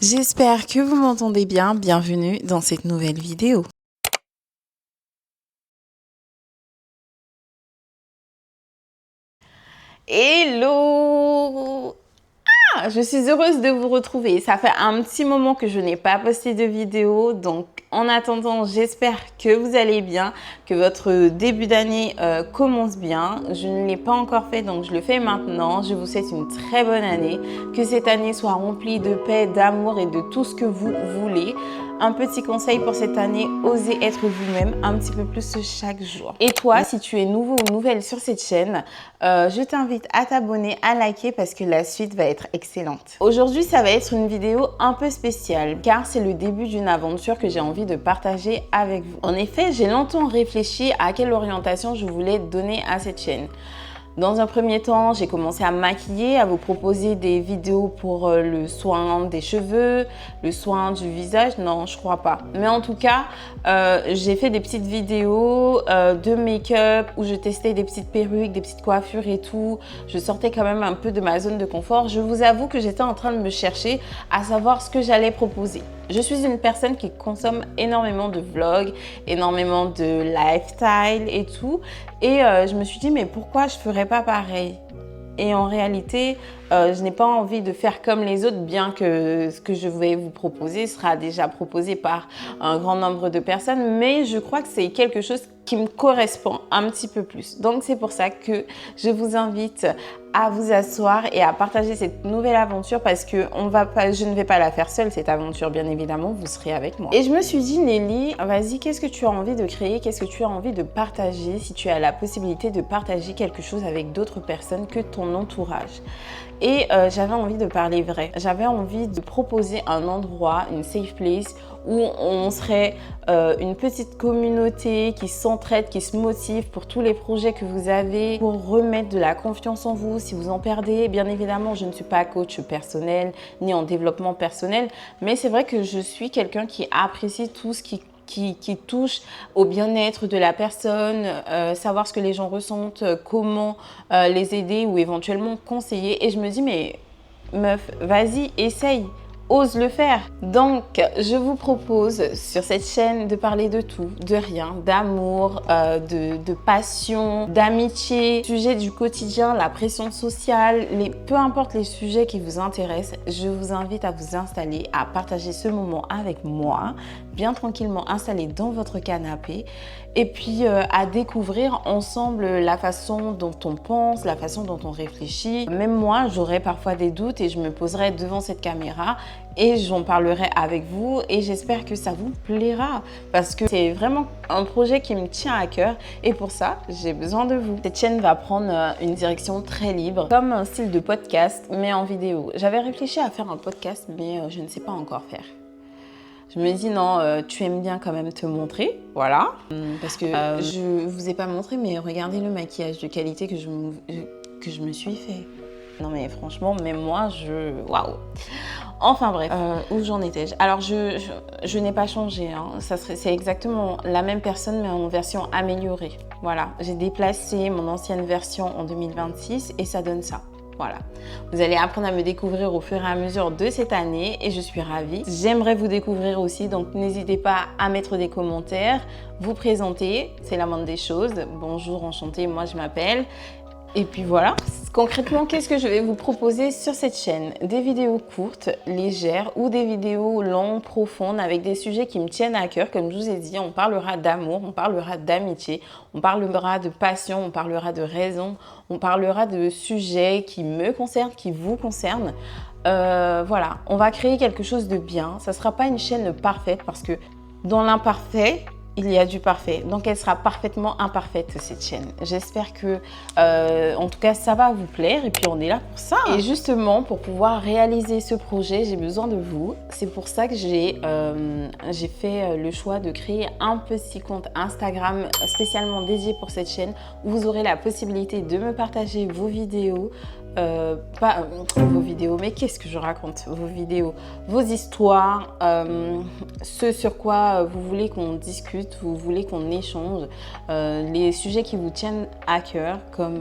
J'espère que vous m'entendez bien. Bienvenue dans cette nouvelle vidéo. Hello! Je suis heureuse de vous retrouver. Ça fait un petit moment que je n'ai pas posté de vidéo, donc en attendant, j'espère que vous allez bien, que votre début d'année commence bien. Je ne l'ai pas encore fait, donc je le fais maintenant. Je vous souhaite une très bonne année, que cette année soit remplie de paix, d'amour et de tout ce que vous voulez. Un petit conseil pour cette année, osez être vous-même un petit peu plus chaque jour. Et toi, si tu es nouveau ou nouvelle sur cette chaîne, je t'invite à t'abonner, à liker parce que la suite va être excellente. Aujourd'hui, ça va être une vidéo un peu spéciale car c'est le début d'une aventure que j'ai envie de partager avec vous. En effet, j'ai longtemps réfléchi à quelle orientation je voulais donner à cette chaîne. Dans un premier temps, j'ai commencé à me maquiller, à vous proposer des vidéos pour le soin des cheveux, le soin du visage. Non, je crois pas. Mais en tout cas, j'ai fait des petites vidéos de make-up où je testais des petites perruques, des petites coiffures et tout. Je sortais quand même un peu de ma zone de confort. Je vous avoue que j'étais en train de me chercher à savoir ce que j'allais proposer. Je suis une personne qui consomme énormément de vlogs, énormément de lifestyle et tout. Et je me suis dit, mais pourquoi je ne ferais pas pareil? Et en réalité, je n'ai pas envie de faire comme les autres, bien que ce que je vais vous proposer sera déjà proposé par un grand nombre de personnes. Mais je crois que c'est quelque chose qui me correspond un petit peu plus. Donc, c'est pour ça que je vous invite à vous asseoir et à partager cette nouvelle aventure parce que je ne vais pas la faire seule, cette aventure, bien évidemment, vous serez avec moi. Et je me suis dit, Nelly, vas-y, qu'est-ce que tu as envie de créer? Qu'est-ce que tu as envie de partager si tu as la possibilité de partager quelque chose avec d'autres personnes que ton entourage? Et j'avais envie de parler vrai. J'avais envie de proposer un endroit, une safe place où on serait une petite communauté qui s'entraide, qui se motive pour tous les projets que vous avez, pour remettre de la confiance en vous si vous en perdez. Bien évidemment, je ne suis pas coach personnel ni en développement personnel, mais c'est vrai que je suis quelqu'un qui apprécie tout ce qui touche au bien-être de la personne, savoir ce que les gens ressentent, comment les aider ou éventuellement conseiller. Et je me dis, mais meuf, vas-y, essaye. Ose le faire. Donc, je vous propose sur cette chaîne de parler de tout, de rien, d'amour, de passion, d'amitié, sujets du quotidien, la pression sociale, peu importe les sujets qui vous intéressent, je vous invite à vous installer, à partager ce moment avec moi, bien tranquillement installé dans votre canapé et puis à découvrir ensemble la façon dont on pense, la façon dont on réfléchit. Même moi, j'aurais parfois des doutes et je me poserai devant cette caméra et j'en parlerai avec vous et j'espère que ça vous plaira parce que c'est vraiment un projet qui me tient à cœur et pour ça, j'ai besoin de vous. Cette chaîne va prendre une direction très libre, comme un style de podcast mais en vidéo. J'avais réfléchi à faire un podcast mais je ne sais pas encore faire. Je me dis non, tu aimes bien quand même te montrer, voilà. Parce que je vous ai pas montré, mais regardez le maquillage de qualité que je me suis fait. Non mais franchement, même moi, waouh. Enfin bref, où j'en étais-je? Alors je n'ai pas changé, hein. C'est exactement la même personne mais en version améliorée. Voilà, j'ai déplacé mon ancienne version en 2026 et ça donne ça. Voilà, vous allez apprendre à me découvrir au fur et à mesure de cette année et je suis ravie. J'aimerais vous découvrir aussi, donc n'hésitez pas à mettre des commentaires, vous présenter, c'est la moindre des choses. Bonjour, enchantée, moi je m'appelle. Et puis voilà, concrètement, qu'est-ce que je vais vous proposer sur cette chaîne? Des vidéos courtes, légères ou des vidéos longues, profondes avec des sujets qui me tiennent à cœur. Comme je vous ai dit, on parlera d'amour, on parlera d'amitié, on parlera de passion, on parlera de raison, on parlera de sujets qui me concernent, qui vous concernent. Voilà, on va créer quelque chose de bien. Ça ne sera pas une chaîne parfaite parce que dans l'imparfait, il y a du parfait, donc elle sera parfaitement imparfaite cette chaîne. J'espère que, en tout cas, ça va vous plaire et puis on est là pour ça. Et justement, pour pouvoir réaliser ce projet, j'ai besoin de vous. C'est pour ça que j'ai fait le choix de créer un petit compte Instagram spécialement dédié pour cette chaîne où vous aurez la possibilité de me partager vos vidéos, vos vidéos, mais qu'est-ce que je raconte? Vos vidéos, vos histoires, ce sur quoi vous voulez qu'on discute, vous voulez qu'on échange, les sujets qui vous tiennent à cœur, comme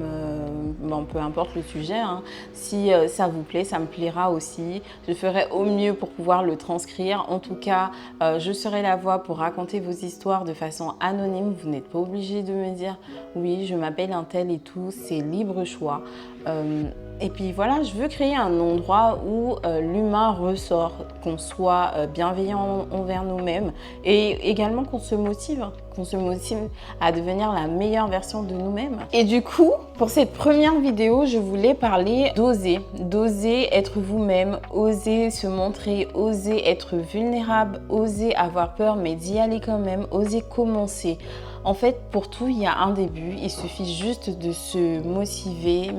peu importe le sujet, hein. Si ça vous plaît, ça me plaira aussi. Je ferai au mieux pour pouvoir le transcrire. En tout cas, je serai la voix pour raconter vos histoires de façon anonyme. Vous n'êtes pas obligé de me dire oui, je m'appelle un tel et tout, c'est libre choix. Et puis voilà, je veux créer un endroit où l'humain ressort, qu'on soit bienveillant envers nous-mêmes et également qu'on se motive à devenir la meilleure version de nous-mêmes. Et du coup, pour cette première vidéo, je voulais parler d'oser être vous-même, oser se montrer, oser être vulnérable, oser avoir peur mais d'y aller quand même, oser commencer. En fait, pour tout, il y a un début. Il suffit juste de se motiver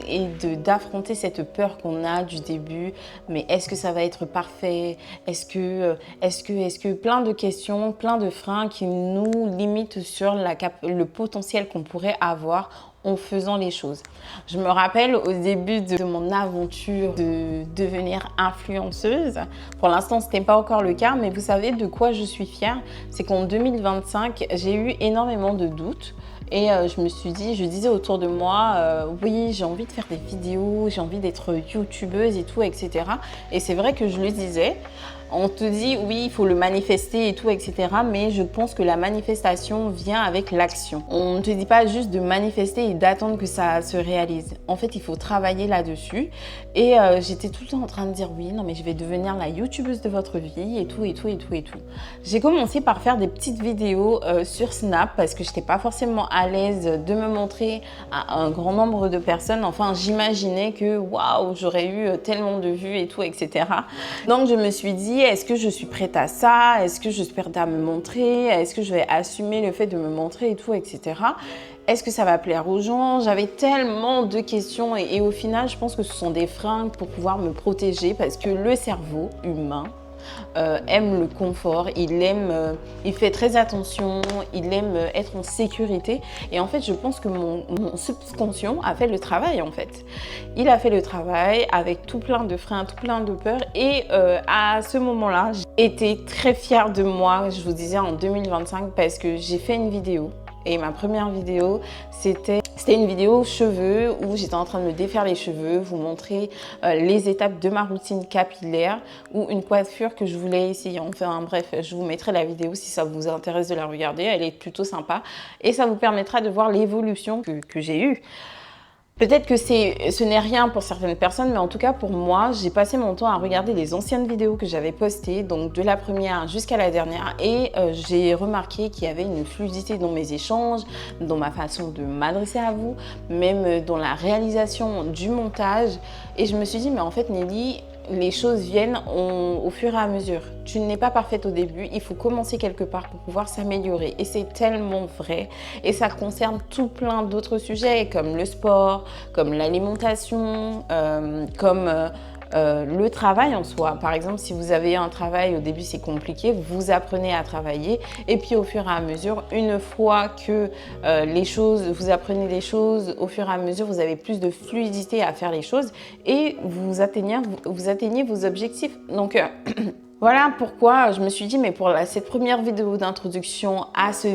et d'affronter cette peur qu'on a du début. Mais est-ce que ça va être parfait? Est-ce que plein de questions, plein de freins qui nous limitent sur le potentiel qu'on pourrait avoir en faisant les choses. Je me rappelle au début de mon aventure de devenir influenceuse. Pour l'instant, ce n'était pas encore le cas, mais vous savez de quoi je suis fière? C'est qu'en 2025, j'ai eu énormément de doutes. Et je disais autour de moi, oui, j'ai envie de faire des vidéos, j'ai envie d'être youtubeuse et tout, etc. Et c'est vrai que je le disais. On te dit, oui, il faut le manifester et tout, etc. Mais je pense que la manifestation vient avec l'action. On ne te dit pas juste de manifester et d'attendre que ça se réalise. En fait, il faut travailler là-dessus. Et j'étais tout le temps en train de dire, oui, non, mais je vais devenir la youtubeuse de votre vie et tout, et tout, et tout, et tout. J'ai commencé par faire des petites vidéos sur Snap parce que je n'étais pas forcément à l'aise de me montrer à un grand nombre de personnes. Enfin, j'imaginais que, waouh, j'aurais eu tellement de vues et tout, etc. Donc, je me suis dit, est-ce que je suis prête à ça? Est-ce que je suis prête à me montrer? Est-ce que je vais assumer le fait de me montrer et tout, etc. Est-ce que ça va plaire aux gens? J'avais tellement de questions et au final, je pense que ce sont des freins pour pouvoir me protéger parce que le cerveau humain aime le confort, il fait très attention, il aime être en sécurité. Et en fait, je pense que mon subconscient a fait le travail en fait. Il a fait le travail avec tout plein de freins, tout plein de peurs. Et à ce moment-là, j'étais très fière de moi, je vous disais en 2025, parce que j'ai fait une vidéo. Et ma première vidéo, c'était une vidéo cheveux où j'étais en train de me défaire les cheveux, vous montrer les étapes de ma routine capillaire ou une coiffure que je voulais essayer. Enfin bref, je vous mettrai la vidéo si ça vous intéresse de la regarder. Elle est plutôt sympa et ça vous permettra de voir l'évolution que j'ai eue. Peut-être que ce n'est rien pour certaines personnes, mais en tout cas pour moi, j'ai passé mon temps à regarder les anciennes vidéos que j'avais postées, donc de la première jusqu'à la dernière, et j'ai remarqué qu'il y avait une fluidité dans mes échanges, dans ma façon de m'adresser à vous, même dans la réalisation du montage. Et je me suis dit, mais en fait Nelly, les choses viennent au fur et à mesure. Tu n'es pas parfaite au début, il faut commencer quelque part pour pouvoir s'améliorer. Et c'est tellement vrai. Et ça concerne tout plein d'autres sujets comme le sport, comme l'alimentation, comme le travail en soi. Par exemple, si vous avez un travail, au début c'est compliqué, vous apprenez à travailler et puis au fur et à mesure, une fois que vous apprenez les choses, au fur et à mesure, vous avez plus de fluidité à faire les choses et vous atteignez vos objectifs. Donc, voilà pourquoi je me suis dit, mais pour cette première vidéo d'introduction à cette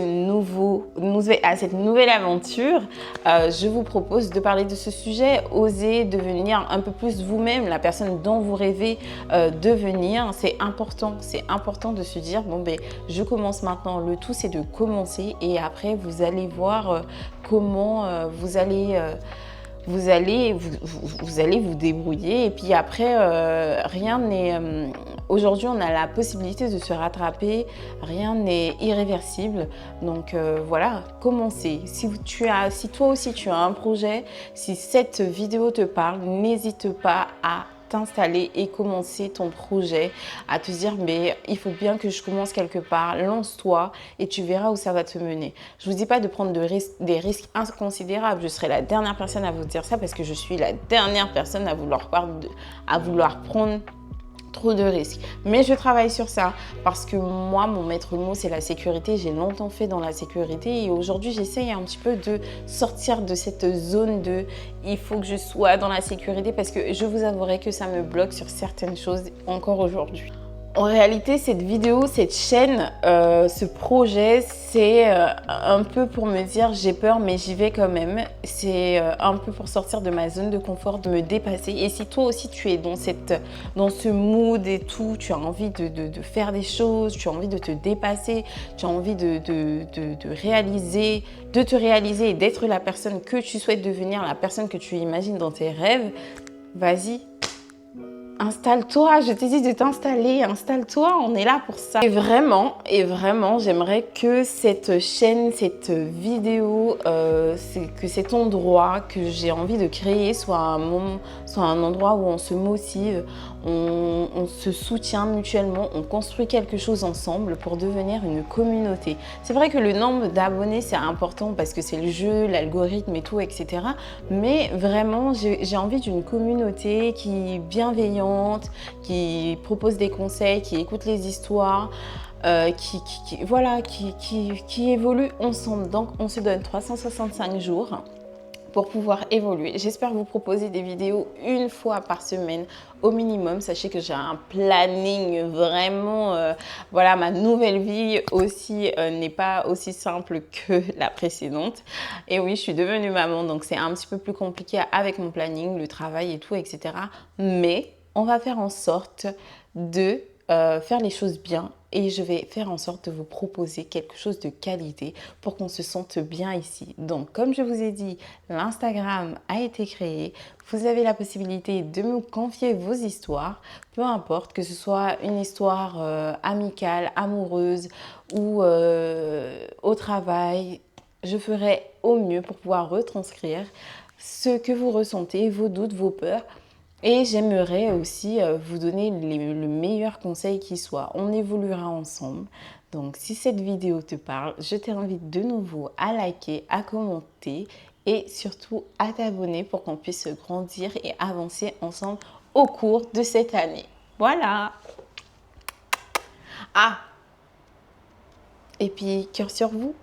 nouvelle aventure, je vous propose de parler de ce sujet, oser devenir un peu plus vous-même, la personne dont vous rêvez devenir. C'est important de se dire, bon ben, je commence maintenant. Le tout, c'est de commencer et après, vous allez voir comment vous allez vous débrouiller et puis après rien n'est aujourd'hui on a la possibilité de se rattraper, rien n'est irréversible, donc voilà, commencez. Si toi aussi tu as un projet, si cette vidéo te parle, n'hésite pas à t'installer et commencer ton projet, à te dire mais il faut bien que je commence quelque part, lance-toi et tu verras où ça va te mener. Je vous dis pas de prendre des risques inconsidérables, je serai la dernière personne à vous dire ça parce que je suis la dernière personne à vouloir prendre trop de risques. Mais je travaille sur ça parce que moi, mon maître mot, c'est la sécurité. J'ai longtemps fait dans la sécurité et aujourd'hui, j'essaye un petit peu de sortir de cette zone de il faut que je sois dans la sécurité parce que je vous avouerai que ça me bloque sur certaines choses encore aujourd'hui. En réalité, cette vidéo, cette chaîne, ce projet, c'est un peu pour me dire j'ai peur mais j'y vais quand même. C'est un peu pour sortir de ma zone de confort, de me dépasser. Et si toi aussi tu es dans ce mood et tout, tu as envie de faire des choses, tu as envie de te dépasser, tu as envie de te réaliser et d'être la personne que tu souhaites devenir, la personne que tu imagines dans tes rêves, vas-y. Installe-toi, je t'ai dit de t'installer, installe-toi, on est là pour ça. Et vraiment, j'aimerais que cette chaîne, cette vidéo, que cet endroit que j'ai envie de créer soit un endroit où on se motive, on se soutient mutuellement, on construit quelque chose ensemble pour devenir une communauté. C'est vrai que le nombre d'abonnés, c'est important parce que c'est le jeu, l'algorithme et tout, etc. Mais vraiment, j'ai envie d'une communauté qui est bienveillante, qui propose des conseils, qui écoute les histoires, qui évolue ensemble. Donc, on se donne 365 jours pour pouvoir évoluer. J'espère vous proposer des vidéos une fois par semaine au minimum. Sachez que j'ai un planning vraiment... voilà, ma nouvelle vie aussi n'est pas aussi simple que la précédente. Et oui, je suis devenue maman, donc c'est un petit peu plus compliqué avec mon planning, le travail et tout, etc. Mais on va faire en sorte de faire les choses bien et je vais faire en sorte de vous proposer quelque chose de qualité pour qu'on se sente bien ici. Donc, comme je vous ai dit, l'Instagram a été créé. Vous avez la possibilité de me confier vos histoires, peu importe, que ce soit une histoire amicale, amoureuse ou au travail. Je ferai au mieux pour pouvoir retranscrire ce que vous ressentez, vos doutes, vos peurs. Et j'aimerais aussi vous donner le meilleur conseil qui soit. On évoluera ensemble. Donc, si cette vidéo te parle, je t'invite de nouveau à liker, à commenter et surtout à t'abonner pour qu'on puisse grandir et avancer ensemble au cours de cette année. Voilà. Ah! Et puis, cœur sur vous.